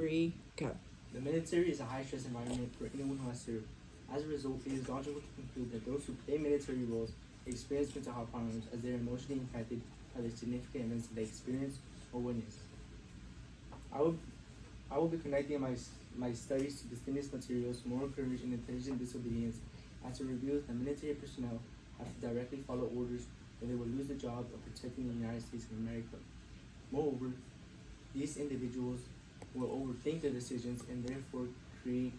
Three, go. The military is a high-stress environment for anyone who has served. As a result, it is logical to conclude that those who play military roles experience mental health problems as they are emotionally impacted by the significant events that they experience or witness. I will be connecting my studies to distinguish materials, moral courage, and intelligent disobedience as it reveals that military personnel have to directly follow orders or they will lose the job of protecting the United States of America. Moreover, these individuals will overthink their decisions and therefore create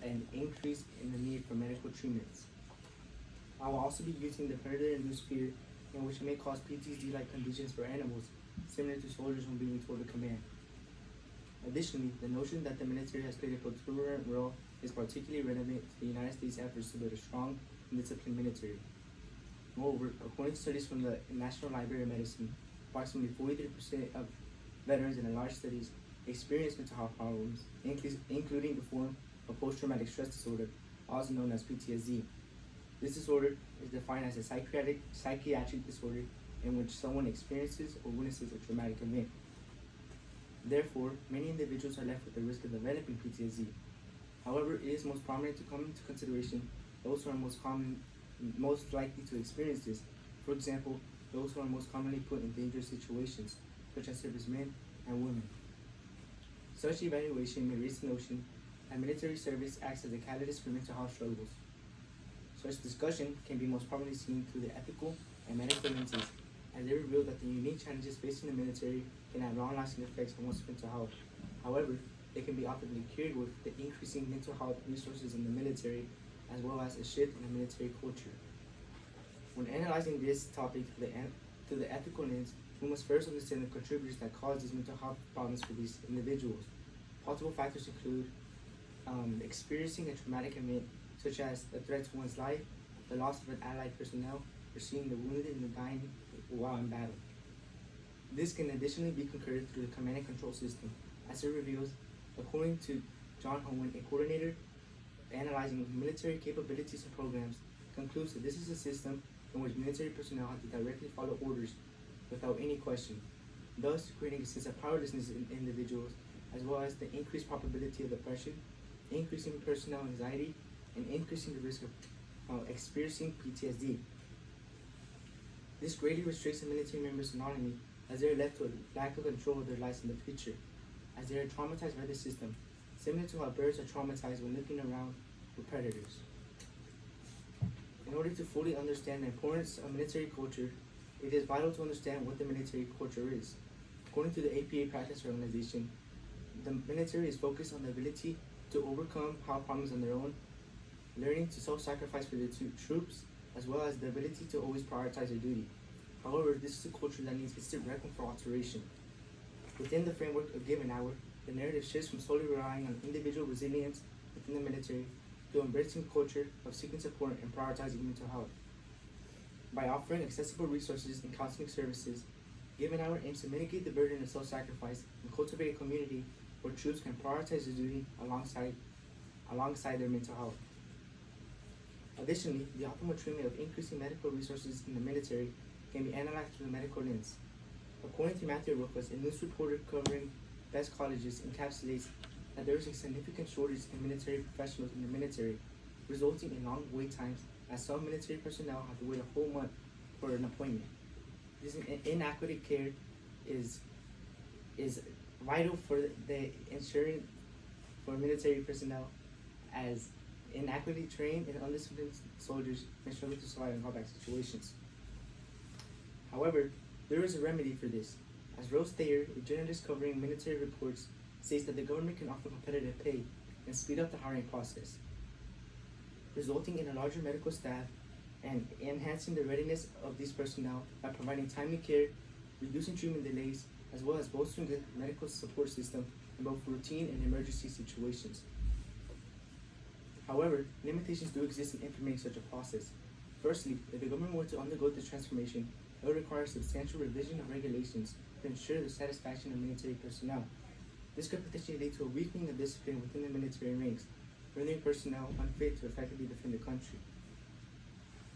an increase in the need for medical treatments. I will also be using the predator-induced fear, in which may cause PTSD-like conditions for animals, similar to soldiers when being told to command. Additionally, the notion that the military has played a preponderant role is particularly relevant to the United States' efforts to build a strong and disciplined military. Moreover, according to studies from the National Library of Medicine, approximately 43% of veterans in large studies experience mental health problems, including the form of post-traumatic stress disorder, also known as PTSD. This disorder is defined as a psychiatric disorder in which someone experiences or witnesses a traumatic event. Therefore, many individuals are left with the risk of developing PTSD. However, it is most prominent to come into consideration those who are most likely to experience this. For example, those who are most commonly put in dangerous situations, such as servicemen and women. Such evaluation may raise the notion that military service acts as a catalyst for mental health struggles. Such discussion can be most prominently seen through the ethical and medical lenses, as they reveal that the unique challenges facing the military can have long-lasting effects on one's mental health. However, they can be optimally cured with the increasing mental health resources in the military, as well as a shift in the military culture. When analyzing this topic through the ethical lens, we must first understand the contributors that cause these mental health problems for these individuals. Possible factors include experiencing a traumatic event, such as a threat to one's life, the loss of an allied personnel, or seeing the wounded and the dying while in battle. This can additionally be concurred through the command and control system, as it reveals, according to John Howen, a coordinator analyzing military capabilities and programs, concludes that this is a system in which military personnel have to directly follow orders without any question, thus creating a sense of powerlessness in individuals, as well as the increased probability of depression, increasing personnel anxiety, and increasing the risk of experiencing PTSD. This greatly restricts the military members' autonomy, as they are left to a lack of control of their lives in the future, as they are traumatized by the system, similar to how birds are traumatized when looking around with predators. In order to fully understand the importance of military culture, it is vital to understand what the military culture is. According to the APA Practice Organization, the military is focused on the ability to overcome health problems on their own, learning to self-sacrifice for their troops, as well as the ability to always prioritize their duty. However, this is a culture that needs instant reckoning for alteration. Within the framework of Given Hour, the narrative shifts from solely relying on individual resilience within the military to embracing a culture of seeking support and prioritizing mental health. By offering accessible resources and counseling services, Given Hour aims to mitigate the burden of self-sacrifice and cultivate a community where troops can prioritize their duty alongside their mental health. Additionally, the optimal treatment of increasing medical resources in the military can be analyzed through the medical lens. According to Matthew Rokas, a news reporter covering best colleges, encapsulates that there is a significant shortage in military professionals in the military, resulting in long wait times, as some military personnel have to wait a whole month for an appointment. This inadequate care is vital for the ensuring for military personnel, as inadequately trained and undisciplined soldiers may struggle to survive in combat situations. However, there is a remedy for this, as Rose Thayer, a journalist covering military reports, states that the government can offer competitive pay and speed up the hiring process, resulting in a larger medical staff and enhancing the readiness of these personnel by providing timely care, reducing treatment delays, as well as bolstering the medical support system in both routine and emergency situations. However, limitations do exist in implementing such a process. Firstly, if the government were to undergo this transformation, it would require substantial revision of regulations to ensure the satisfaction of military personnel. This could potentially lead to a weakening of discipline within the military ranks, rendering personnel unfit to effectively defend the country.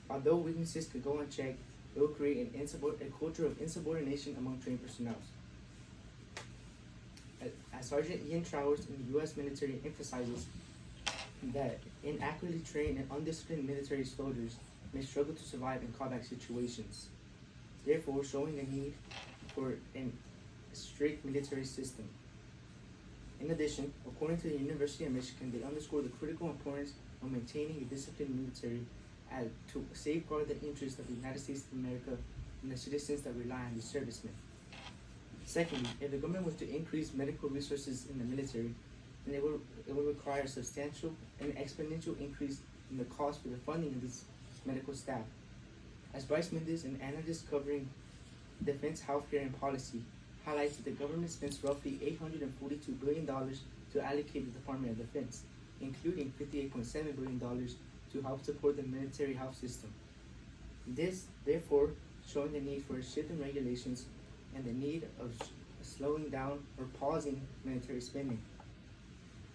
Although weaknesses could go unchecked, it will create a culture of insubordination among trained personnel. as Sergeant Ian Trowers in the U.S. military emphasizes that inaccurately trained and undisciplined military soldiers may struggle to survive in combat situations, therefore showing the need for a strict military system. In addition, according to the University of Michigan, they underscore the critical importance of maintaining a disciplined military to safeguard the interests of the United States of America and the citizens that rely on these servicemen. Secondly, if the government was to increase medical resources in the military, then it will require a substantial and exponential increase in the cost for the funding of this medical staff. As Bryce Mendez, an analyst covering defense, healthcare, and policy, highlights that the government spends roughly $842 billion to allocate the Department of Defense, including $58.7 billion to help support the military health system. This, therefore, showing the need for a shift in regulations and the need of slowing down or pausing military spending,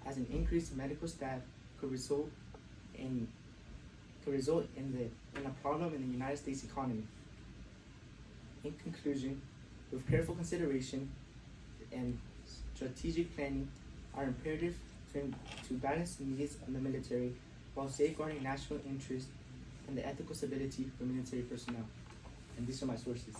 as an increase in medical staff could result in a problem in the United States economy. In conclusion, with careful consideration and strategic planning are imperative to balance the needs of the military while safeguarding national interest and the ethical stability for military personnel. And these are my sources.